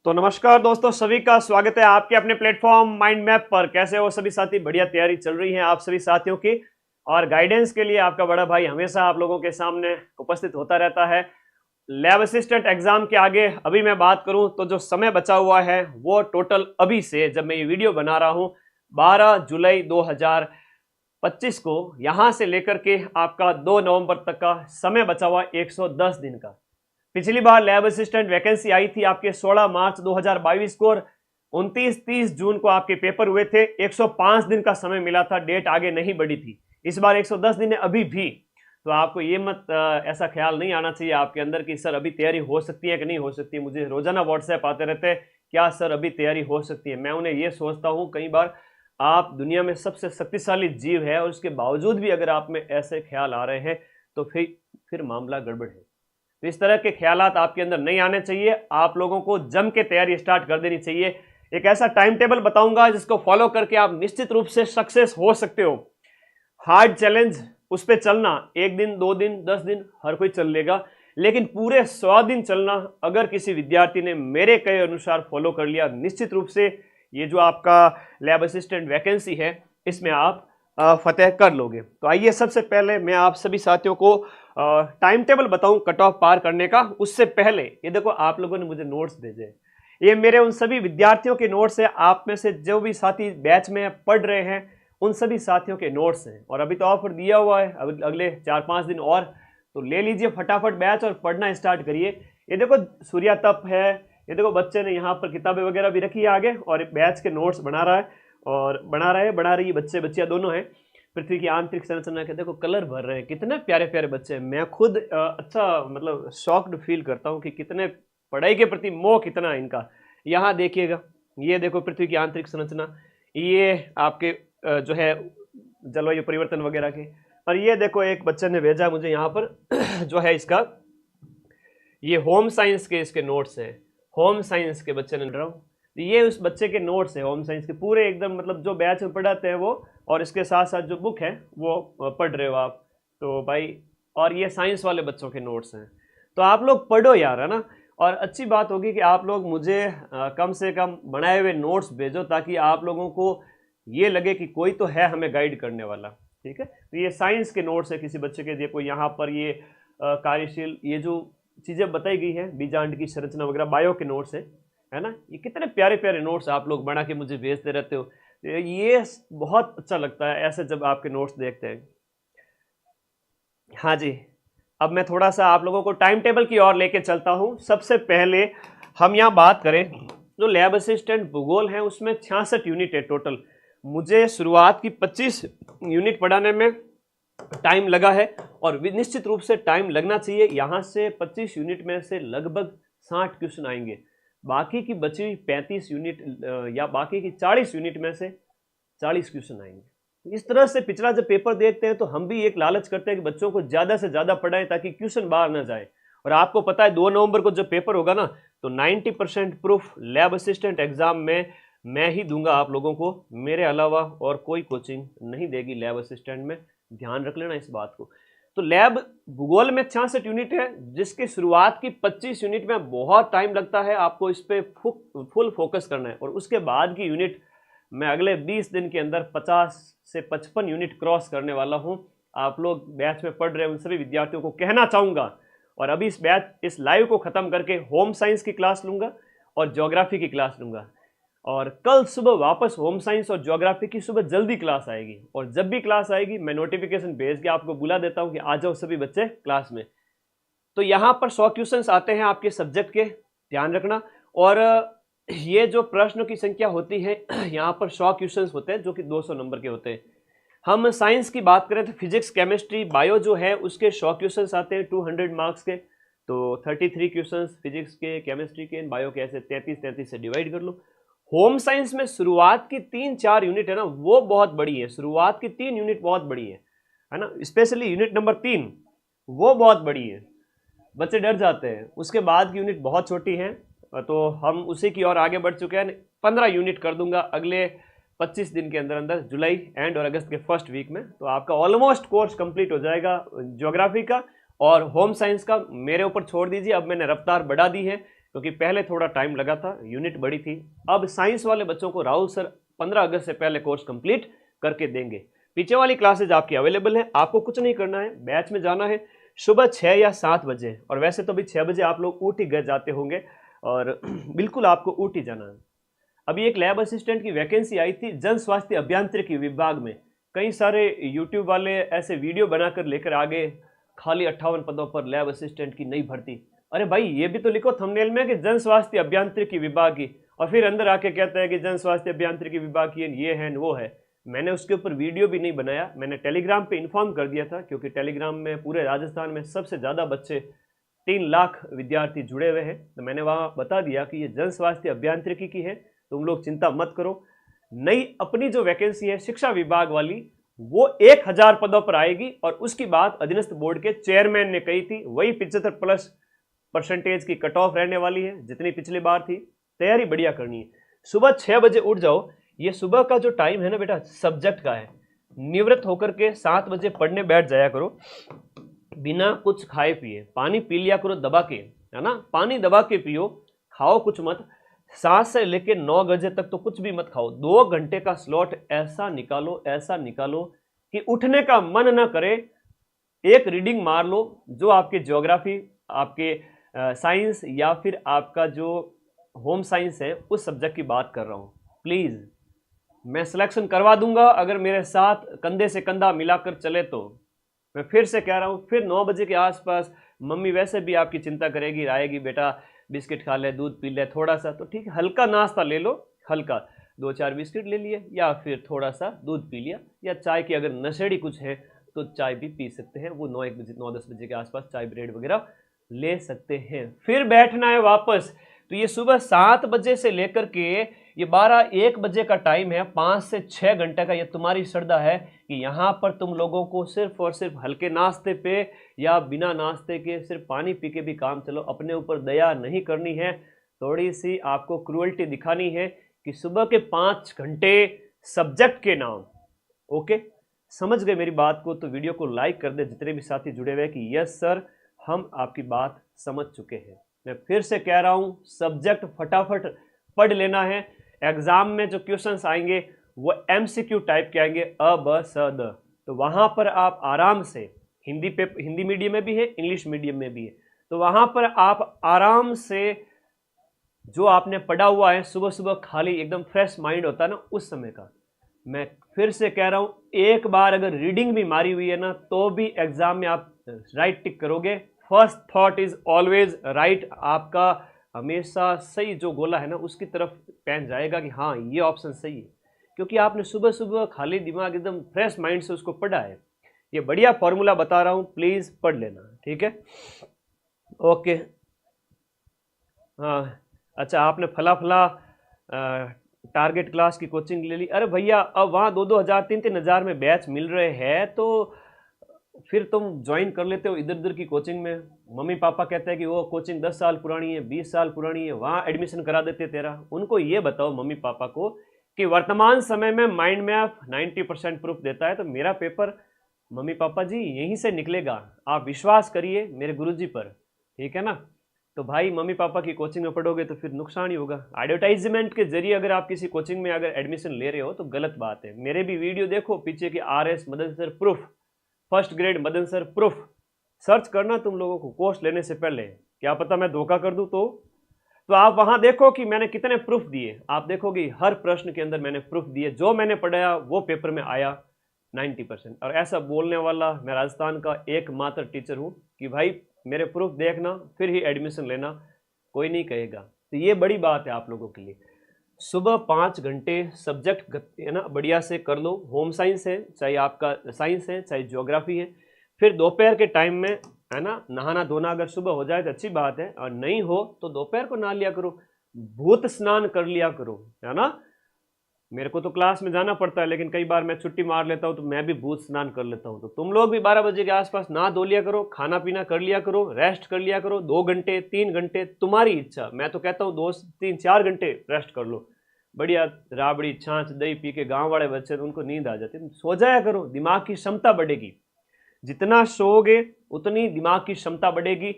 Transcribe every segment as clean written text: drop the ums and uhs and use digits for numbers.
तो नमस्कार दोस्तों, सभी का स्वागत है आपके अपने प्लेटफॉर्म माइंड मैप पर। कैसे हो सभी साथी? बढ़िया तैयारी चल रही है आप सभी साथियों की, और गाइडेंस के लिए आपका बड़ा भाई हमेशा आप लोगों के सामने उपस्थित होता रहता है। लैब असिस्टेंट एग्जाम के आगे अभी मैं बात करूं तो जो समय बचा हुआ है वो टोटल अभी से जब मैं ये वीडियो बना रहा हूं 12 जुलाई 2025 को, यहां से लेकर के आपका 2 नवंबर तक का समय बचा हुआ 110 दिन का। पिछली बार लैब असिस्टेंट वैकेंसी आई थी आपके 16 मार्च 2022 को, और 29-30 जून को आपके पेपर हुए थे। 105 दिन का समय मिला था, डेट आगे नहीं बढ़ी थी। इस बार 110 दिन है अभी भी। तो आपको ये मत ऐसा ख्याल नहीं आना चाहिए आपके अंदर कि सर अभी तैयारी हो सकती है कि नहीं हो सकती है। मुझे रोजाना व्हाट्सएप आते रहते हैं, क्या सर अभी तैयारी हो सकती है। मैं उन्हें ये सोचता हूँ, कई बार आप दुनिया में सबसे शक्तिशाली जीव है और उसके बावजूद भी अगर आप में ऐसे ख्याल आ रहे हैं तो फिर मामला गड़बड़ है। तो इस तरह के ख्यालात आपके अंदर नहीं आने चाहिए। आप लोगों को जम के तैयारी स्टार्ट कर देनी चाहिए। एक ऐसा टाइम टेबल बताऊंगा जिसको फॉलो करके आप निश्चित रूप से सक्सेस हो सकते हो। हार्ड चैलेंज उस पर चलना, 1 दिन 2 दिन 10 दिन हर कोई चल लेगा, लेकिन पूरे 100 दिन चलना अगर किसी विद्यार्थी ने मेरे कहे अनुसार फॉलो कर लिया, निश्चित रूप से ये जो आपका लैब असिस्टेंट वैकेंसी है इसमें आप फतेह कर लोगे। तो आइए सबसे पहले मैं आप सभी साथियों को टाइम टेबल बताऊं कट ऑफ पार करने का। उससे पहले ये देखो, आप लोगों ने मुझे नोट्स भेजे, ये मेरे उन सभी विद्यार्थियों के नोट्स है। आप में से जो भी साथी बैच में पढ़ रहे हैं उन सभी साथियों के नोट्स हैं, और अभी तो ऑफर दिया हुआ है, अब अगले 4-5 दिन और, तो ले लीजिए फटाफट बैच और पढ़ना स्टार्ट करिए। ये देखो सूर्या तप है, ये देखो बच्चे ने यहाँ पर किताबें वगैरह भी रखी है आगे, और बैच के नोट्स बना रहा है और बना रही बच्चे बच्चियाँ दोनों हैं। पृथ्वी की आंतरिक संरचना के देखो कलर भर रहे हैं, कितने प्यारे प्यारे बच्चे हैं। मैं खुद अच्छा मतलब शॉक्ड फील करता हूँ कि कितने पढ़ाई के प्रति मोह कितना है इनका। यहाँ देखिएगा, ये देखो पृथ्वी की आंतरिक संरचना, ये आपके जो है जलवायु परिवर्तन वगैरह के। और ये देखो एक बच्चे ने भेजा मुझे यहाँ पर जो है इसका, ये होम साइंस के इसके नोट्स हैं, होम साइंस के बच्चे ने रहा हूँ, ये उस बच्चे के नोट्स हैं होम साइंस के पूरे एकदम, मतलब जो बैच में पढ़ाते हैं वो, और इसके साथ साथ जो बुक है वो पढ़ रहे हो आप तो भाई। और ये साइंस वाले बच्चों के नोट्स हैं, तो आप लोग पढ़ो यार, है ना। और अच्छी बात होगी कि आप लोग मुझे कम से कम बनाए हुए नोट्स भेजो, ताकि आप लोगों को ये लगे कि कोई तो है हमें गाइड करने वाला। ठीक है, तो ये साइंस के नोट्स है किसी बच्चे के। देखो यहाँ पर ये कार्यशील, ये जो चीज़ें बताई गई है, बीजांड की संरचना वगैरह, बायो के नोट्स है ना। ये कितने प्यारे प्यारे नोट्स आप लोग बना के मुझे भेजते रहते हो, ये बहुत अच्छा लगता है ऐसे जब आपके नोट्स देखते हैं। हाँ जी, अब मैं थोड़ा सा आप लोगों को टाइम टेबल की ओर लेके चलता हूँ। सबसे पहले हम यहाँ बात करें, जो लैब असिस्टेंट भूगोल है उसमें 66 यूनिट है टोटल। मुझे शुरुआत की 25 यूनिट पढ़ाने में टाइम लगा है, और निश्चित रूप से टाइम लगना चाहिए। यहाँ से 25 यूनिट में से लगभग 60 क्वेश्चन आएंगे, बाकी की बची हुई 35 यूनिट या बाकी की 40 यूनिट में से 40 क्वेश्चन आएंगे। इस तरह से पिछला जब पेपर देखते हैं तो हम भी एक लालच करते हैं कि बच्चों को ज़्यादा से ज़्यादा पढ़ाएं ताकि क्वेश्चन बाहर ना जाए। और आपको पता है 2 नवंबर को जब पेपर होगा ना, तो 90% प्रूफ लैब असिस्टेंट एग्जाम में मैं ही दूंगा आप लोगों को, मेरे अलावा और कोई कोचिंग नहीं देगी लैब असिस्टेंट में। ध्यान रख लेना इस बात को। तो लैब भूगोल में 66 यूनिट है, जिसकी शुरुआत की 25 यूनिट में बहुत टाइम लगता है, आपको इस पे फुल फोकस करना है। और उसके बाद की यूनिट मैं अगले 20 दिन के अंदर 50 से 55 यूनिट क्रॉस करने वाला हूं। आप लोग बैच में पढ़ रहे हैं उन सभी विद्यार्थियों को कहना चाहूँगा, और अभी इस लाइव को ख़त्म करके होम साइंस की क्लास लूँगा और ज्योग्राफी की क्लास लूँगा, और कल सुबह वापस होम साइंस और ज्योग्राफी की सुबह जल्दी क्लास आएगी। और जब भी क्लास आएगी मैं नोटिफिकेशन भेज के आपको बुला देता हूं कि आ जाओ सभी बच्चे क्लास में। तो यहाँ पर 100 क्वेश्चंस आते हैं आपके सब्जेक्ट के, ध्यान रखना। और ये जो प्रश्नों की संख्या होती है यहाँ पर 100 क्वेश्चंस होते हैं जो कि 200 नंबर के होते हैं। हम साइंस की बात करें तो फिजिक्स केमिस्ट्री बायो जो है उसके 100 क्वेश्चंस आते हैं 200 मार्क्स के। तो 33 क्वेश्चंस फिजिक्स के, केमिस्ट्री के, बायो के, ऐसे 33 से डिवाइड कर लो। होम साइंस में शुरुआत की 3-4 यूनिट है ना, वो बहुत बड़ी है। शुरुआत की 3 यूनिट बहुत बड़ी है ना, स्पेशली यूनिट नंबर 3 वो बहुत बड़ी है, बच्चे डर जाते हैं। उसके बाद की यूनिट बहुत छोटी है, तो हम उसी की ओर आगे बढ़ चुके हैं। 15 यूनिट कर दूंगा अगले 25 दिन के अंदर अंदर, जुलाई एंड और अगस्त के फर्स्ट वीक में। तो आपका ऑलमोस्ट कोर्स कंप्लीट हो जाएगा ज्योग्राफी का और होम साइंस का। मेरे ऊपर छोड़ दीजिए, अब मैंने रफ्तार बढ़ा दी है, क्योंकि पहले थोड़ा टाइम लगा था, यूनिट बड़ी थी। अब साइंस वाले बच्चों को राहुल सर 15 अगस्त से पहले कोर्स कंप्लीट करके देंगे। पीछे वाली क्लासेज आपकी अवेलेबल है, आपको कुछ नहीं करना है, बैच में जाना है सुबह 6 या 7 बजे, और वैसे तो भी 6 बजे आप लोग उठ ही गए जाते होंगे, और बिल्कुल आपको उठ ही जाना है। अभी एक लैब असिस्टेंट की वैकेंसी आई थी जन स्वास्थ्य अभियांत्रिकी विभाग में, कई सारे यूट्यूब वाले ऐसे वीडियो बनाकर लेकर आ गए, खाली 58 पदों पर लैब असिस्टेंट की नई भर्ती। अरे भाई ये भी तो लिखो थंबनेल में कि जन स्वास्थ्य अभियांत्रिकी विभाग की, और फिर अंदर आके कहता है कि जन स्वास्थ्य अभियांत्रिकी विभाग की ये है वो है। मैंने उसके ऊपर वीडियो भी नहीं बनाया, मैंने टेलीग्राम पे इन्फॉर्म कर दिया था, क्योंकि टेलीग्राम में पूरे राजस्थान में सबसे ज़्यादा बच्चे 3 लाख विद्यार्थी जुड़े हुए हैं, तो मैंने वहाँ बता दिया कि ये जन स्वास्थ्य अभियांत्रिकी की है, तुम लोग चिंता मत करो। नई अपनी जो वैकेंसी है शिक्षा विभाग वाली, वो 1000 पदों पर आएगी, और उसकी बात अधीनस्थ बोर्ड के चेयरमैन ने कही थी, वही 75+ % की कट ऑफ रहने वाली है जितनी पिछली बार थी। तैयारी बढ़िया करनी है, सुबह 6 बजे उठ जाओ। ये सुबह का जो टाइम है ना बेटा, सब्जेक्ट का है, निवृत्त होकर के 7 बजे पढ़ने बैठ जाया करो, बिना कुछ खाए पिए। पानी पी लिया करो दबा के, है ना, पानी दबा के पियो, खाओ कुछ मत। 7 से लेके 9 बजे तक तो कुछ भी मत खाओ। 2 घंटे का स्लॉट ऐसा निकालो कि उठने का मन ना करे। एक रीडिंग मार लो, जो आपके ज्योग्राफी, आपके साइंस, या फिर आपका जो होम साइंस है, उस सब्जेक्ट की बात कर रहा हूं। प्लीज, मैं सिलेक्शन करवा दूंगा अगर मेरे साथ कंधे से कंधा मिलाकर चले तो। मैं फिर से कह रहा हूं, फिर 9 बजे के आसपास मम्मी वैसे भी आपकी चिंता करेगी, आएगी, बेटा बिस्किट खा ले, दूध पी ले थोड़ा सा, तो ठीक है, हल्का नाश्ता ले लो, हल्का 2-4 बिस्किट ले लिए, या फिर थोड़ा सा दूध पी लिया, या चाय की अगर नशेड़ी कुछ है तो चाय भी पी सकते हैं, वो 9-1 बजे 9-10 बजे के आसपास चाय ब्रेड वगैरह ले सकते हैं। फिर बैठना है वापस। तो ये सुबह 7 बजे से लेकर के ये 12-1 बजे का टाइम है, 5 से 6 घंटे का। ये तुम्हारी श्रद्धा है कि यहाँ पर तुम लोगों को सिर्फ और सिर्फ हल्के नाश्ते पे या बिना नाश्ते के सिर्फ पानी पी के भी काम चलो, अपने ऊपर दया नहीं करनी है, थोड़ी सी आपको क्रूअल्टी दिखानी है कि सुबह के 5 घंटे सब्जेक्ट के नाम। ओके, समझ गए मेरी बात को? तो वीडियो को लाइक कर दे जितने भी साथी जुड़े हुए कि यस सर, हम आपकी बात समझ चुके हैं। मैं फिर से कह रहा हूं, सब्जेक्ट फटाफट पढ़ लेना है। एग्जाम में जो क्वेश्चंस आएंगे वो एमसीक्यू टाइप के आएंगे, अ ब स द, तो वहां पर आप आराम से, हिंदी मीडियम में भी है, इंग्लिश मीडियम में भी है, तो वहां पर आप आराम से जो आपने पढ़ा हुआ है, सुबह सुबह खाली एकदम फ्रेश माइंड होता है ना उस समय का, मैं फिर से कह रहा हूं, एक बार अगर रीडिंग भी मारी हुई है ना तो भी एग्जाम में आप राइट टिक करोगे। First thought is always right, आपका हमेशा सही जो गोला है ना उसकी तरफ पेन जाएगा कि हाँ ये ऑप्शन सही है, क्योंकि आपने सुबह सुबह खाली दिमाग एकदम फ्रेश माइंड से उसको पढ़ा है। ये बढ़िया फॉर्मूला बता रहा हूं, प्लीज पढ़ लेना, ठीक है? ओके, हाँ अच्छा, आपने फला फला टारगेट क्लास की कोचिंग ले ली। अरे भैया, अब वहाँ 2-2 हज़ार 3-3 हज़ार में बैच मिल रहे हैं, तो फिर तुम ज्वाइन कर लेते हो इधर उधर की कोचिंग में। मम्मी पापा कहते हैं कि वो कोचिंग 10 साल पुरानी है, 20 साल पुरानी है, वहाँ एडमिशन करा देते तेरा। उनको ये बताओ मम्मी पापा को कि वर्तमान समय में माइंड मैप 90% प्रूफ देता है, तो मेरा पेपर मम्मी पापा जी यहीं से निकलेगा, आप विश्वास करिए मेरे गुरुजी पर, ठीक है ना? तो भाई मम्मी पापा की कोचिंग में पढ़ोगे तो फिर नुकसान ही होगा। एडवर्टाइजमेंट के जरिए अगर आप किसी कोचिंग में अगर एडमिशन ले रहे हो तो गलत बात है। मेरे भी वीडियो देखो पीछे की, RS Madan sir proof, first grade Madan sir proof, search करना तुम लोगों को कोर्स लेने से पहले, क्या पता मैं धोखा कर दूं तो आप वहां देखो कि मैंने कितने प्रूफ दिए। आप देखोगे हर प्रश्न के अंदर मैंने प्रूफ दिए, जो मैंने पढ़ाया वो पेपर में आया 90%। और ऐसा बोलने वाला मैं राजस्थान का एकमात्र टीचर हूं कि भाई मेरे प्रूफ देखना फिर ही एडमिशन लेना, कोई नहीं कहेगा। तो ये बड़ी बात है आप लोगों के लिए। सुबह 5 घंटे सब्जेक्ट है ना बढ़िया से कर लो, होम साइंस है चाहे आपका साइंस है चाहे ज्योग्राफी है। फिर दोपहर के टाइम में है ना नहाना धोना अगर सुबह हो जाए तो अच्छी बात है, और नहीं हो तो दोपहर को नहा लिया करो, भूत स्नान कर लिया करो, है ना? मेरे को तो क्लास में जाना पड़ता है, लेकिन कई बार मैं छुट्टी मार लेता हूँ तो मैं भी भूत स्नान कर लेता हूँ। तो तुम लोग भी 12 बजे के आसपास नहा धो लिया करो, खाना पीना कर लिया करो, रेस्ट कर लिया करो, 2 घंटे 3 घंटे तुम्हारी इच्छा। मैं तो कहता हूँ 2-3-4 घंटे रेस्ट कर लो, बढ़िया राबड़ी छाछ दही पी के। गाँव वाले बच्चे तो उनको नींद आ जाती है, सो जाया करो, दिमाग की क्षमता बढ़ेगी, जितना सोओगे उतनी दिमाग की क्षमता बढ़ेगी।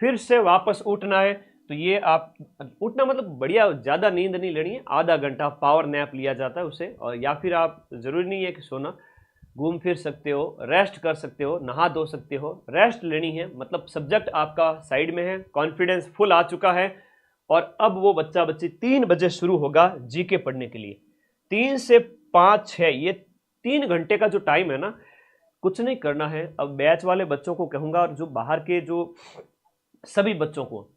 फिर से वापस उठना है, तो ये आप उठना मतलब बढ़िया, ज़्यादा नींद नहीं लेनी है, आधा घंटा पावर नैप लिया जाता है उसे, और या फिर आप ज़रूरी नहीं है कि सोना, घूम फिर सकते हो, रेस्ट कर सकते हो, नहा धो सकते हो, रेस्ट लेनी है। मतलब सब्जेक्ट आपका साइड में है, कॉन्फिडेंस फुल आ चुका है, और अब वो बच्चा बच्ची 3 बजे शुरू होगा जीके पढ़ने के लिए। 3 से 5 6 ये 3 घंटे का जो टाइम है ना, कुछ नहीं करना है। अब बैच वाले बच्चों को कहूंगा, और जो बाहर के जो सभी बच्चों को,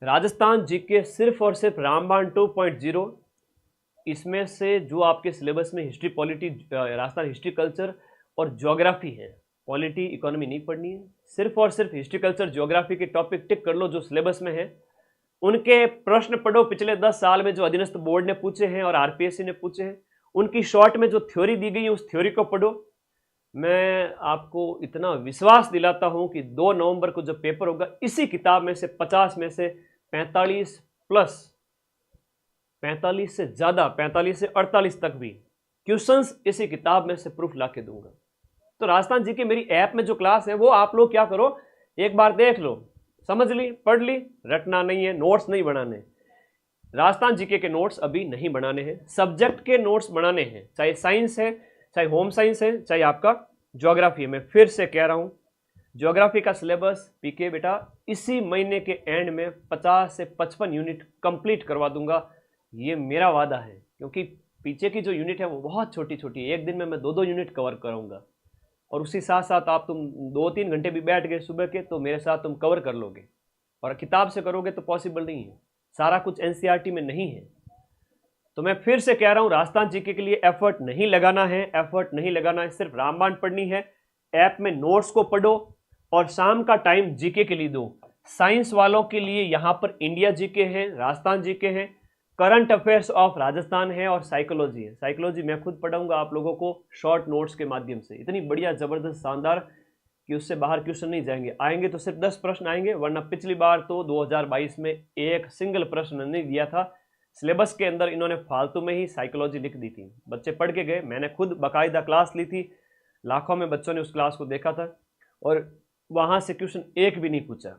राजस्थान जीके सिर्फ और सिर्फ रामबाण 2.0, इसमें से जो आपके सिलेबस में history, polity, Rajasthan history culture और ज्योग्राफी है, पॉलिटी इकोनॉमी नहीं पढ़नी है, सिर्फ और सिर्फ हिस्ट्री कल्चर ज्योग्राफी के टॉपिक टिक कर लो जो सिलेबस में है। उनके प्रश्न पढ़ो पिछले 10 साल में जो अधीनस्थ बोर्ड ने पूछे हैं और आरपीएससी ने पूछे हैं, उनकी शॉर्ट में जो थ्योरी दी गई है उस थ्योरी को पढ़ो। मैं आपको इतना विश्वास दिलाता हूं कि 2 नवंबर को जब पेपर होगा, इसी किताब में से 50 में से 45 प्लस, 45 से ज़्यादा, 45 से 48 तक भी क्वेश्चंस इसी किताब में से प्रूफ ला के दूंगा। तो राजस्थान जी की मेरी ऐप में जो क्लास है वो आप लोग क्या करो, एक बार देख लो, समझ ली, पढ़ ली, रटना नहीं है, नोट्स नहीं बनाने। राजस्थान जीके के नोट्स अभी नहीं बनाने हैं, सब्जेक्ट के नोट्स बनाने हैं, चाहे साइंस है, चाहे होम साइंस है, चाहे आपका ज्योग्राफी है। मैं फिर से कह रहा हूं, ज्योग्राफी का सिलेबस पीके बेटा इसी महीने के एंड में 50 से 55 यूनिट कंप्लीट करवा दूंगा, ये मेरा वादा है। क्योंकि पीछे की जो यूनिट है वो बहुत छोटी छोटी है, एक दिन में मैं 2-2 यूनिट कवर कराऊंगा, और उसी साथ साथ आप तुम 2-3 घंटे भी बैठ गए सुबह के तो मेरे साथ तुम कवर कर लोगे। और किताब से करोगे तो पॉसिबल नहीं है, सारा कुछ एनसीईआरटी में नहीं है। तो मैं फिर से कह रहा हूं, राजस्थान जीके के लिए एफर्ट नहीं लगाना है, एफर्ट नहीं लगाना है, सिर्फ रामबाण पढ़नी है। ऐप में नोट्स को पढ़ो और शाम का टाइम जीके के लिए दो। साइंस वालों के लिए यहां पर इंडिया जीके है, राजस्थान जीके है, करंट अफेयर्स ऑफ राजस्थान है, और साइकोलॉजी है। साइकोलॉजी मैं खुद पढ़ाऊंगा आप लोगों को शॉर्ट नोट्स के माध्यम से, इतनी बढ़िया जबरदस्त शानदार कि उससे बाहर क्वेश्चन नहीं जाएंगे। आएंगे तो सिर्फ 10 प्रश्न आएंगे, वरना पिछली बार तो 2022 में एक सिंगल प्रश्न नहीं दिया था। सिलेबस के अंदर इन्होंने फालतू में ही साइकोलॉजी लिख दी थी, बच्चे पढ़ के गए, मैंने खुद बाकायदा क्लास ली थी, लाखों में बच्चों ने उस क्लास को देखा था, और वहां से क्वेश्चन एक भी नहीं पूछा।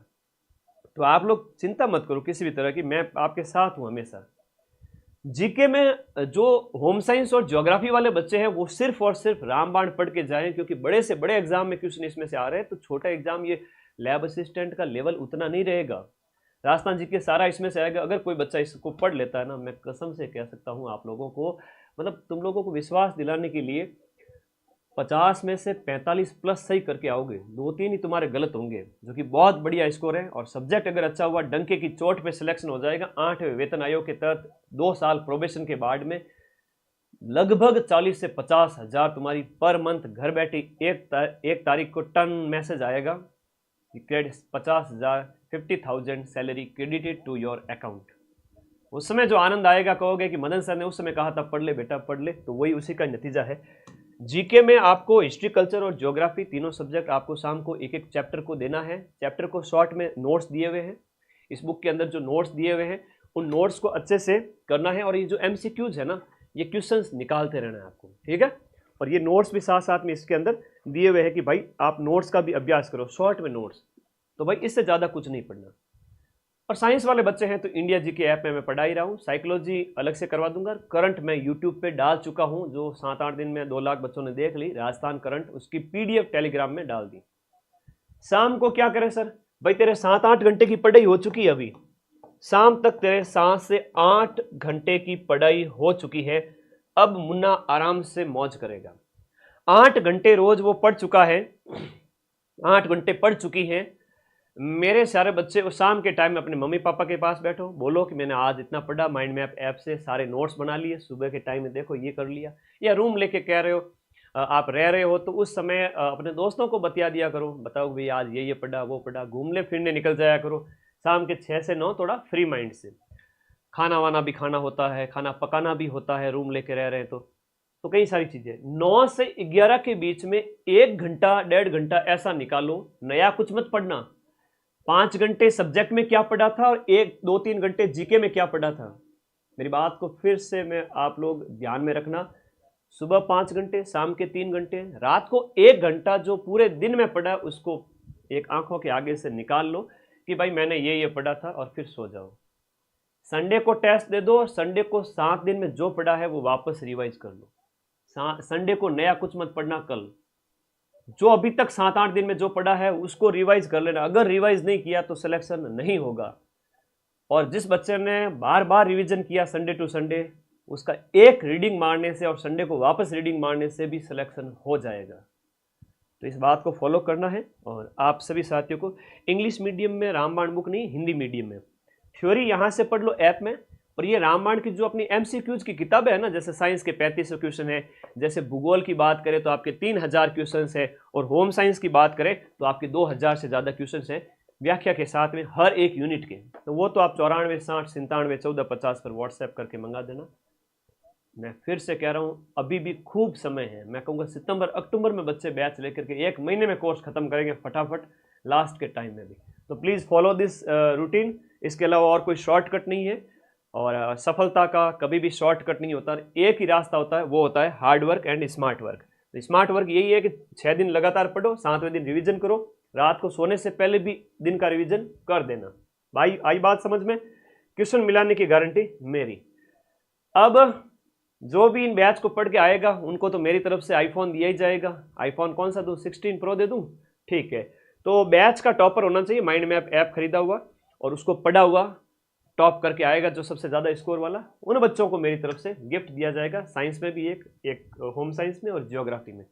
तो आप लोग चिंता मत करो किसी भी तरह की, मैं आपके साथ हूं हमेशा। जीके में जो होम साइंस और ज्योग्राफी वाले बच्चे हैं वो सिर्फ और सिर्फ रामबाण पढ़ के जाएं, क्योंकि बड़े से बड़े एग्जाम में क्वेश्चन इसमें से आ रहे हैं, तो छोटा एग्जाम ये लैब असिस्टेंट का लेवल उतना नहीं रहेगा। राजस्थान जीके सारा इसमें से आएगा। अगर कोई बच्चा इसको पढ़ लेता है ना, मैं कसम से कह सकता हूँ आप लोगों को, मतलब तुम लोगों को विश्वास दिलाने के लिए 50 में से 45 प्लस सही करके आओगे, 2-3 ही तुम्हारे गलत होंगे, जो कि बहुत बढ़िया स्कोर है। और सब्जेक्ट अगर अच्छा हुआ, डंके की चोट पे सिलेक्शन हो जाएगा। 8वें वेतन आयोग के तहत 2 साल प्रोबेशन के बाद में लगभग 40 से 50 हजार तुम्हारी पर मंथ घर बैठी एक तारीख को टर्न मैसेज आएगा, 50,000 50,000 salary credited to your account. उस समय जो आनंद आएगा, कहोगे कि मदन सर ने उस समय कहा था पढ़ ले बेटा पढ़ ले, तो वही उसी का नतीजा है। जीके में आपको हिस्ट्री कल्चर और ज्योग्राफी तीनों सब्जेक्ट आपको शाम को एक एक चैप्टर को देना है। चैप्टर को शॉर्ट में नोट्स दिए हुए हैं, इस बुक के अंदर जो नोट्स दिए हुए हैं उन नोट्स को अच्छे से करना है, और ये जो एमसीक्यूज है ना, ये क्वेश्चंस निकालते रहना है आपको, ठीक है। और ये नोट्स भी साथ साथ में इसके अंदर दिए हुए हैं कि भाई आप नोट्स का भी अभ्यास करो, शॉर्ट में नोट्स। तो भाई इससे ज़्यादा कुछ नहीं पढ़ना। और साइंस वाले बच्चे हैं तो इंडिया जी के ऐप में मैं पढ़ा ही रहा हूँ, साइकोलॉजी अलग से करवा दूंगा। करंट मैं यूट्यूब पे डाल चुका हूँ, जो 7-8 दिन में 2 लाख बच्चों ने देख ली, राजस्थान करंट, उसकी पीडीएफ टेलीग्राम में डाल दी। शाम को क्या करें सर, भाई तेरे 7-8 घंटे की पढ़ाई हो चुकी है, अभी शाम तक तेरे 7 से 8 घंटे की पढ़ाई हो चुकी है। अब मुन्ना आराम से मौज करेगा। 8 घंटे रोज वो पढ़ चुका है, 8 घंटे पढ़ चुकी है। मेरे सारे बच्चे उस शाम के टाइम में अपने मम्मी पापा के पास बैठो, बोलो कि मैंने आज इतना पढ़ा, माइंड मैप ऐप से सारे नोट्स बना लिए, सुबह के टाइम में देखो ये कर लिया। या रूम लेके कह रहे हो, आप रह रहे हो, तो उस समय अपने दोस्तों को बतिया दिया करो, बताओ भाई आज ये पढ़ा वो पढ़ा, घूमने फिरने निकल जाया करो। शाम के 6 से 9 थोड़ा फ्री माइंड से, खाना वाना भी खाना होता है, खाना पकाना भी होता है, रूम लेके रह रहे हैं तो कई सारी चीज़ें। 9 से 11 के बीच में 1 घंटा 1.5 घंटा ऐसा निकालो, नया कुछ मत पढ़ना। 5 घंटे सब्जेक्ट में क्या पढ़ा था और 1-2-3 घंटे जीके में क्या पढ़ा था। मेरी बात को फिर से मैं आप लोग ध्यान में रखना, सुबह 5 घंटे, शाम के 3 घंटे, रात को 1 घंटा जो पूरे दिन में पढ़ा उसको एक आंखों के आगे से निकाल लो कि भाई मैंने ये पढ़ा था और फिर सो जाओ। संडे को टेस्ट दे दो और संडे को 7 दिन में जो पढ़ा है वो वापस रिवाइज कर लो। संडे को नया कुछ मत पढ़ना, कल जो अभी तक 7-8 दिन में जो पढ़ा है उसको रिवाइज कर लेना। अगर रिवाइज नहीं किया तो सिलेक्शन नहीं होगा। और जिस बच्चे ने बार बार रिवीजन किया संडे टू संडे, उसका एक रीडिंग मारने से और संडे को वापस रीडिंग मारने से भी सिलेक्शन हो जाएगा। तो इस बात को फॉलो करना है। और आप सभी साथियों को इंग्लिश मीडियम में रामबाण बुक नहीं, हिंदी मीडियम में थ्योरी यहाँ से पढ़ लो ऐप में। और ये रामबाण की जो अपनी MCQs की किताबें है ना, जैसे साइंस के 3500 क्वेश्चन है, जैसे भूगोल की बात करें तो आपके 3000 क्वेश्चन है, और होम साइंस की बात करें तो आपके 2000 से ज़्यादा क्वेश्चन हैं व्याख्या के साथ में हर एक यूनिट के। तो वो तो आप 94 60 97 14 50 पर व्हाट्सएप करके मंगा देना। मैं फिर से कह रहा हूँ, अभी भी खूब समय है। मैं कहूँगा सितंबर अक्टूबर में बच्चे बैच लेकर के 1 महीने में कोर्स खत्म करेंगे फटाफट, लास्ट के टाइम में भी। तो प्लीज़ फॉलो दिस रूटीन। इसके अलावा और कोई शॉर्टकट नहीं है, और सफलता का कभी भी शॉर्टकट नहीं होता। एक ही रास्ता होता है, वो होता है hard work and smart work. तो स्मार्ट वर्क यही है कि 6 दिन लगातार पढ़ो, 7वें दिन रिवीजन करो, रात को सोने से पहले भी दिन का रिवीजन कर देना। भाई आई बात समझ में? क्वेश्चन मिलाने की गारंटी मेरी। अब जो भी इन बैच को पढ़ के आएगा उनको तो मेरी तरफ से आईफोन दिया ही जाएगा। आईफोन कौन सा दूं? 16 प्रो दे दूं? ठीक है। तो बैच का टॉपर होना चाहिए, माइंड मैप ऐप खरीदा हुआ और उसको पढ़ा हुआ टॉप करके आएगा जो सबसे ज़्यादा स्कोर वाला, उन बच्चों को मेरी तरफ से गिफ्ट दिया जाएगा। साइंस में भी एक होम साइंस में और जियोग्राफी में।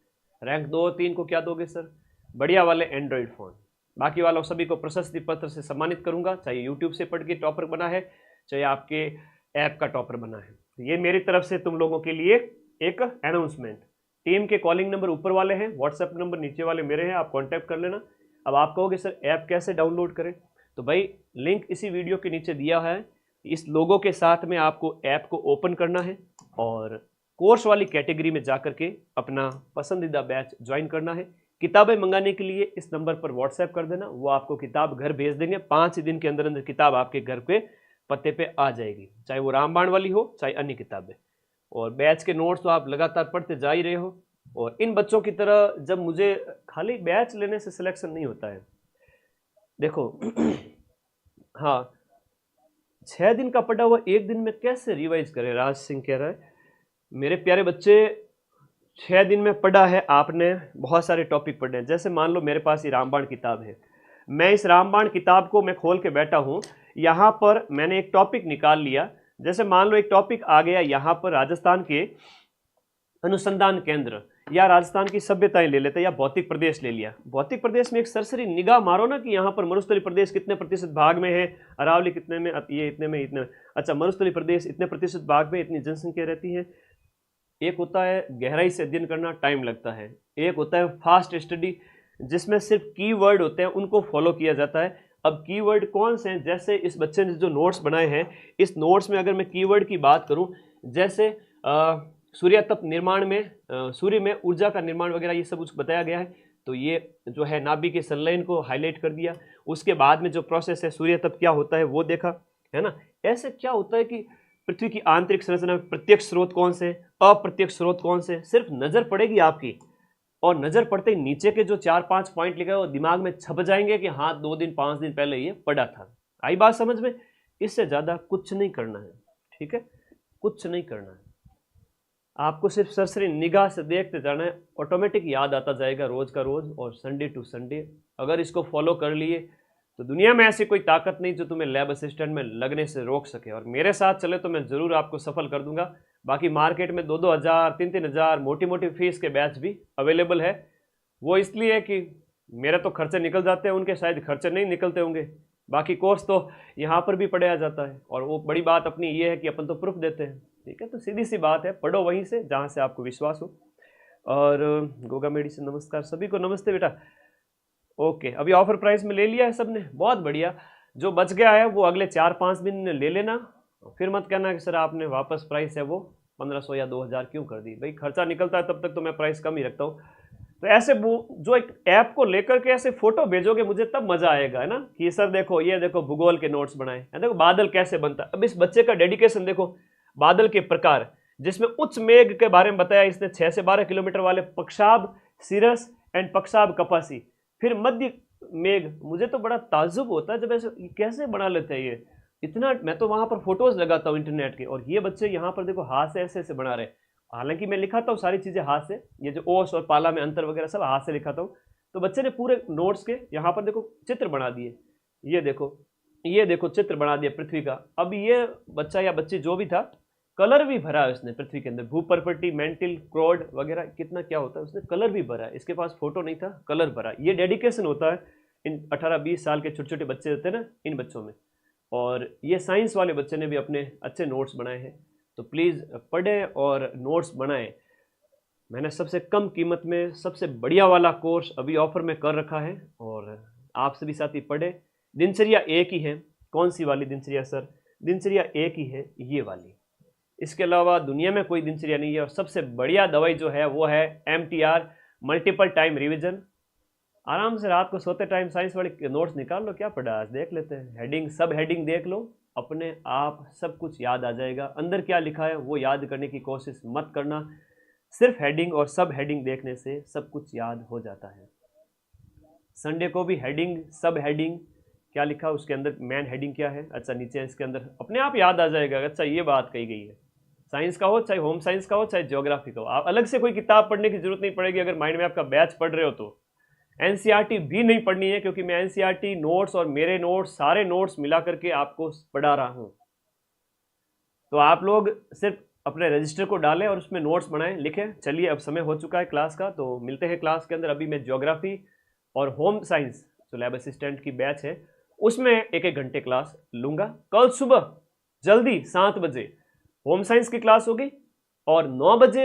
रैंक 2-3 को क्या दोगे सर? बढ़िया वाले एंड्रॉयड फ़ोन। बाकी वालों सभी को प्रशस्ति पत्र से सम्मानित करूंगा, चाहे यूट्यूब से पढ़ के टॉपर बना है, चाहे आपके ऐप का टॉपर बना है। तो ये मेरी तरफ से तुम लोगों के लिए एक अनाउंसमेंट। टीम के कॉलिंग नंबर ऊपर वाले हैं, व्हाट्सएप नंबर नीचे वाले मेरे हैं, आप कॉन्टैक्ट कर लेना। अब आप कहोगे सर ऐप कैसे डाउनलोड करें? तो भाई लिंक इसी वीडियो के नीचे दिया है। इस लोगो के साथ में आपको ऐप को ओपन करना है और कोर्स वाली कैटेगरी में जाकर के अपना पसंदीदा बैच ज्वाइन करना है। किताबें मंगाने के लिए इस नंबर पर व्हाट्सएप कर देना, वो आपको किताब घर भेज देंगे। 5 ही दिन के अंदर अंदर किताब आपके घर पे पते पे आ जाएगी, चाहे वो रामबाण वाली हो चाहे अन्य किताबें। और बैच के नोट्स तो आप लगातार पढ़ते जा ही रहे हो। और इन बच्चों की तरह जब मुझे खाली बैच लेने से सिलेक्शन नहीं होता है, देखो हाँ 6 दिन का पढ़ा हुआ 1 दिन में कैसे रिवाइज करें? राज सिंह कह रहा है मेरे प्यारे बच्चे 6 दिन में पढ़ा है आपने, बहुत सारे टॉपिक पढ़े हैं। जैसे मान लो मेरे पास ये रामबाण किताब है, मैं इस रामबाण किताब को मैं खोल के बैठा हूँ, यहाँ पर मैंने एक टॉपिक निकाल लिया। जैसे मान लो एक टॉपिक आ गया यहाँ पर राजस्थान के अनुसंधान केंद्र या राजस्थान की सभ्यताएं ले लेते, या भौतिक प्रदेश ले लिया। भौतिक प्रदेश में एक सरसरी निगाह मारो ना कि यहाँ पर मरुस्थलीय प्रदेश कितने प्रतिशत भाग में है, अरावली कितने में, ये इतने में, इतने में। अच्छा मरुस्थलीय प्रदेश इतने प्रतिशत भाग में इतनी जनसंख्या रहती है। एक होता है गहराई से अध्ययन करना, टाइम लगता है। एक होता है फास्ट स्टडी, जिसमें सिर्फ कीवर्ड होते हैं, उनको फॉलो किया जाता है। अब कीवर्ड कौन से हैं? जैसे इस बच्चे ने जो नोट्स बनाए हैं, इस नोट्स में अगर मैं कीवर्ड की बात करूं, जैसे सूर्य तप निर्माण में सूर्य में ऊर्जा का निर्माण वगैरह ये सब कुछ बताया गया है। तो ये जो है नाभि के संलयन को हाईलाइट कर दिया। उसके बाद में जो प्रोसेस है सूर्य तप क्या होता है वो देखा, है ना। ऐसे क्या होता है कि पृथ्वी की आंतरिक संरचना में प्रत्यक्ष स्रोत कौन से, अप्रत्यक्ष स्रोत कौन से, सिर्फ नजर पड़ेगी आपकी, और नजर पड़ते ही नीचे के जो 4-5 पॉइंट लिखे वो दिमाग में छप जाएंगे कि हाँ 2 दिन 5 दिन पहले ये पढ़ा था। आई बात समझ में? इससे ज्यादा कुछ नहीं करना है, ठीक है, कुछ नहीं करना है। आपको सिर्फ सरसरी निगाह से देखते जाना है, ऑटोमेटिक याद आता जाएगा रोज का रोज, और संडे टू संडे अगर इसको फॉलो कर लिए तो दुनिया में ऐसी कोई ताकत नहीं जो तुम्हें लैब असिस्टेंट में लगने से रोक सके। और मेरे साथ चले तो मैं जरूर आपको सफल कर दूंगा। बाकी मार्केट में 2-2 हज़ार 3-3 हज़ार मोटी मोटी फीस के बैच भी अवेलेबल है। वो इसलिए कि मेरे तो खर्चे निकल जाते हैं, उनके शायद खर्चे नहीं निकलते होंगे। बाकी कोर्स तो यहाँ पर भी पढ़ाया जाता है, और वो बड़ी बात अपनी ये है कि अपन तो प्रूफ देते हैं, ठीक है। तो सीधी सी बात है, पढ़ो वहीं से जहाँ से आपको विश्वास हो। और गोगा मेडिसिन नमस्कार, सभी को नमस्ते बेटा। ओके, अभी ऑफर प्राइस में ले लिया है सबने, बहुत बढ़िया। जो बच गया है वो अगले 4-5 दिन ले लेना, फिर मत कहना कि सर आपने वापस प्राइस है वो 1500 या 2000 क्यों कर दी। भाई खर्चा निकलता है तब तक तो मैं प्राइस कम ही रखता हूँ। तो ऐसे जो एक ऐप को लेकर के ऐसे फोटो भेजोगे मुझे तब मजा आएगा, है ना, कि सर देखो ये देखो भूगोल के नोट्स बनाए, देखो बादल कैसे बनता है। अब इस बच्चे का डेडिकेशन देखो, बादल के प्रकार, जिसमें उच्च मेघ के बारे में बताया इसने, 6 से 12 किलोमीटर वाले पक्षाब सिरस एंड पक्षाब कपासी, फिर मध्य मेघ, मुझे तो बड़ा ताज्जुब होता है जब ऐसे ये कैसे बना लेते हैं ये इतना। मैं तो वहां पर फोटोज लगाता हूँ इंटरनेट के, और ये बच्चे यहाँ पर देखो हाथ से ऐसे ऐसे बना रहे हैं। हालांकि मैं लिखाता हूँ सारी चीजें हाथ से, ये जो ओस और पाला में अंतर वगैरह सब हाथ से लिखाता हूँ। तो बच्चे ने पूरे नोट्स के यहाँ पर देखो चित्र बना दिए, ये देखो चित्र बना दिया पृथ्वी का। अब ये बच्चा या बच्ची जो भी था, कलर भी भरा है उसने पृथ्वी के अंदर, भूपर्पटी, मेंटिल, क्रोड वगैरह कितना क्या होता है, उसने कलर भी भरा है। इसके पास फोटो नहीं था, कलर भरा। ये डेडिकेशन होता है इन 18-20 साल के छोटे छोटे बच्चे होते हैं ना, इन बच्चों में। और ये साइंस वाले बच्चे ने भी अपने अच्छे नोट्स बनाए हैं, तो प्लीज़ पढ़ें और नोट्स बनाएं। मैंने सबसे कम कीमत में सबसे बढ़िया वाला कोर्स अभी ऑफर में कर रखा है, और आप सभी साथी पढ़ें। दिनचर्या एक ही है। कौन सी वाली दिनचर्या सर? दिनचर्या एक ही है, ये वाली। इसके अलावा दुनिया में कोई दिनचर्या नहीं है। और सबसे बढ़िया दवाई जो है वो है MTR, मल्टीपल टाइम रिवीजन। आराम से रात को सोते टाइम साइंस वाले नोट्स निकाल लो, क्या पढ़ा आज देख लेते हैं, हेडिंग सब हेडिंग देख लो, अपने आप सब कुछ याद आ जाएगा। अंदर क्या लिखा है वो याद करने की कोशिश मत करना, सिर्फ हेडिंग और सब हेडिंग देखने से सब कुछ याद हो जाता है। संडे को भी हेडिंग सब हेडिंग क्या लिखा, उसके अंदर मेन हेडिंग क्या है, अच्छा नीचे इसके अंदर अपने आप याद आ जाएगा। अच्छा ये बात कही गई है, साइंस का हो चाहे होम साइंस का हो चाहे ज्योग्राफी का हो, आप अलग से कोई किताब पढ़ने की जरूरत नहीं पड़ेगी। अगर माइंड मैप का बैच पढ़ रहे हो तो एनसीईआरटी भी नहीं पढ़नी है, क्योंकि मैं एनसीईआरटी नोट्स और मेरे नोट्स सारे नोट्स मिला करके आपको पढ़ा रहा हूं। तो आप लोग सिर्फ अपने रजिस्टर को डालें और उसमें नोट्स बनाएं, लिखें। चलिए अब समय हो चुका है क्लास का, तो मिलते हैं क्लास के अंदर। अभी मैं ज्योग्राफी और होम साइंस जो लैब असिस्टेंट की बैच है उसमें 1-1 घंटे क्लास लूंगा। कल सुबह जल्दी 7 बजे होम साइंस की क्लास होगी, और 9 बजे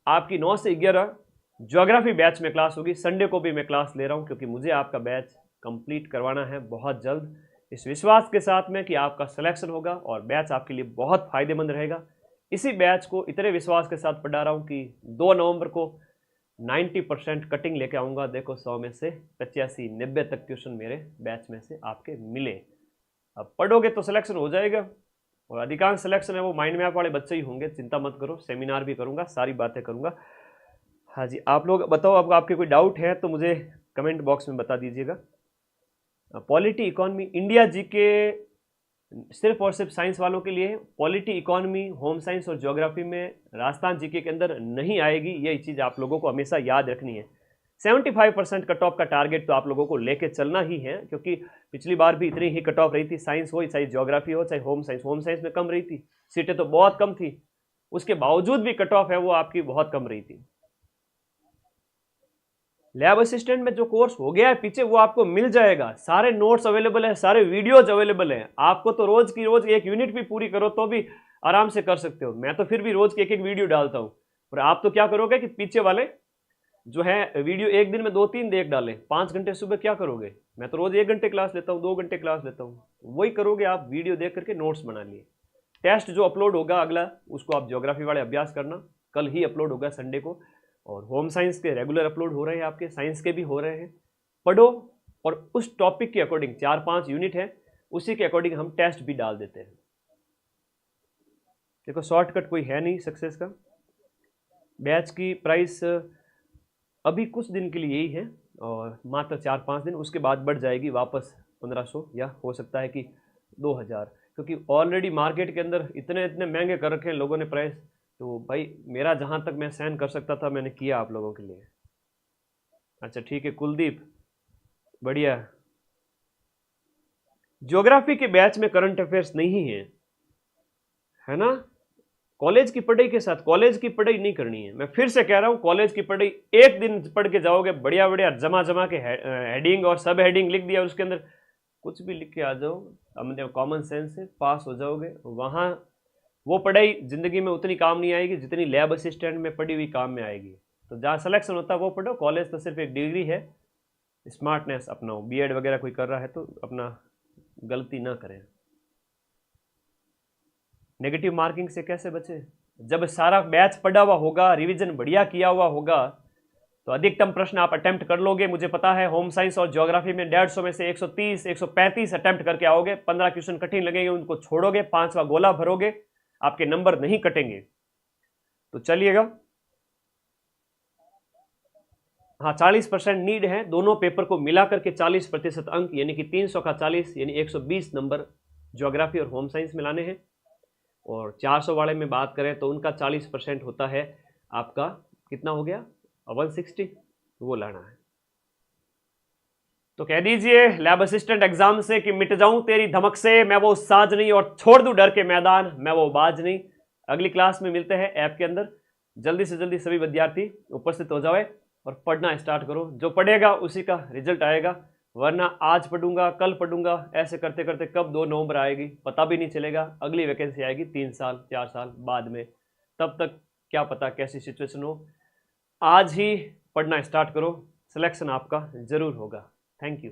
आपकी 9 से 11 ज्योग्राफी बैच में क्लास होगी। संडे को भी मैं क्लास ले रहा हूं, क्योंकि मुझे आपका बैच कंप्लीट करवाना है बहुत जल्द, इस विश्वास के साथ में कि आपका सिलेक्शन होगा और बैच आपके लिए बहुत फायदेमंद रहेगा। इसी बैच को इतने विश्वास के साथ पढ़ा रहा हूं कि 2 नवंबर को 90% कटिंग लेके आऊँगा। देखो 100 में से 85-90 तक क्वेश्चन मेरे बैच में से आपके मिले। अब पढ़ोगे तो सिलेक्शन हो जाएगा, और अधिकांश सिलेक्शन है वो माइंड मैप वाले बच्चे ही होंगे, चिंता मत करो। सेमिनार भी करूँगा, सारी बातें करूँगा। हाँ जी, आप लोग बताओ, अब आपके कोई डाउट है तो मुझे कमेंट बॉक्स में बता दीजिएगा। पॉलिटी इकोनॉमी इंडिया जीके सिर्फ और सिर्फ साइंस वालों के लिए, पॉलिटी इकोनॉमी होम साइंस और ज्योग्राफी में राजस्थान जीके के अंदर नहीं आएगी। ये चीज़ आप लोगों को हमेशा याद रखनी है। 75% कट ऑफ का टारगेट तो आप लोगों को लेके चलना ही है, क्योंकि पिछली बार भी इतनी ही कट ऑफ रही थी, साइंस हो चाहे ज्योग्राफी हो चाहे होम साइंस। होम साइंस में कम रही थी, सीटें तो बहुत कम थी, उसके बावजूद भी कट ऑफ है वो आपकी बहुत कम रही थी। लैब असिस्टेंट में जो कोर्स हो गया है पीछे वो आपको मिल जाएगा, सारे नोट्स अवेलेबल है, सारे वीडियोज अवेलेबल हैं। आपको तो रोज की रोज 1 यूनिट भी पूरी करो तो भी आराम से कर सकते हो। मैं तो फिर भी रोज की 1-1 वीडियो डालता हूं, और आप तो क्या करोगे कि पीछे वाले जो है वीडियो एक दिन में 2-3 देख डालें। 5 घंटे सुबह क्या करोगे? मैं तो रोज 1 घंटे क्लास लेता हूँ, 2 घंटे क्लास लेता हूँ, वही करोगे आप। वीडियो देख करके नोट्स बना लिए। टेस्ट जो अपलोड होगा अगला, उसको आप ज्योग्राफी वाले अभ्यास करना, कल ही अपलोड होगा संडे को। और होम साइंस के रेगुलर अपलोड हो रहे हैं, आपके साइंस के भी हो रहे हैं। पढ़ो, और उस टॉपिक के अकॉर्डिंग 4-5 यूनिट है, उसी के अकॉर्डिंग हम टेस्ट भी डाल देते हैं। देखो शॉर्टकट कोई है नहीं सक्सेस का। बैच की प्राइस अभी कुछ दिन के लिए यही है, और मात्र 4-5 दिन, उसके बाद बढ़ जाएगी वापस 1500, या हो सकता है कि 2000, क्योंकि ऑलरेडी मार्केट के अंदर इतने महंगे कर रखे हैं लोगों ने प्राइस। तो भाई मेरा जहां तक मैं सहन कर सकता था मैंने किया आप लोगों के लिए। अच्छा ठीक है कुलदीप, बढ़िया। ज्योग्राफी के बैच में करंट अफेयर्स नहीं है ना। कॉलेज की पढ़ाई के साथ कॉलेज की पढ़ाई नहीं करनी है। मैं फिर से कह रहा हूं, कॉलेज की पढ़ाई एक दिन पढ़ के जाओगे, बढ़िया बढ़िया जमा के हेडिंग और सब हेडिंग लिख दिया, उसके अंदर कुछ भी लिख के आ जाओ, मतलब कॉमन सेंस से पास हो जाओगे। वहां वो पढ़ाई जिंदगी में उतनी काम नहीं आएगी जितनी लैब असिस्टेंट में पढ़ी हुई काम में आएगी। तो जहाँ सिलेक्शन होता है वो पढ़ो। कॉलेज तो सिर्फ एक डिग्री है, स्मार्टनेस अपनाओ। बीएड वगैरह कोई कर रहा है तो अपना गलती ना करें। नेगेटिव मार्किंग से कैसे बचे? जब सारा बैच पढ़ा हुआ होगा, रिवीजन बढ़िया किया हुआ होगा, तो अधिकतम प्रश्न आप अटेम्प्ट कर लोगे। मुझे पता है होम साइंस और ज्योग्राफी में 150 में से 130-135 अटेम्प्ट करके आओगे। 15 क्वेश्चन कठिन लगेंगे, उनको छोड़ोगे, 5वां गोला भरोगे, आपके नंबर नहीं कटेंगे। तो चलिएगा, हाँ 40% नीड है, दोनों पेपर को मिला करके 40% अंक यानी कि 300 का 40 यानी 120 नंबर ज्योग्राफी और होम साइंस में लाने हैं। और 400 वाले में बात करें तो उनका 40% होता है आपका, कितना हो गया 160, वो लाना है। तो कह दीजिए लैब असिस्टेंट एग्जाम से कि मिट जाऊं तेरी धमक से, मैं वो साज नहीं और छोड़ दूं डर के मैदान, मैं वो बाज नहीं। अगली क्लास में मिलते हैं ऐप के अंदर। जल्दी से जल्दी सभी विद्यार्थी उपस्थित हो जाए और पढ़ना स्टार्ट करो। जो पढ़ेगा उसी का रिजल्ट आएगा, वरना आज पढ़ूंगा कल पढ़ूंगा ऐसे करते करते कब 2 नवंबर आएगी पता भी नहीं चलेगा। अगली वैकेंसी आएगी 3 साल 4 साल बाद में, तब तक क्या पता कैसी सिचुएशन हो। आज ही पढ़ना स्टार्ट करो, सिलेक्शन आपका जरूर होगा। Thank you.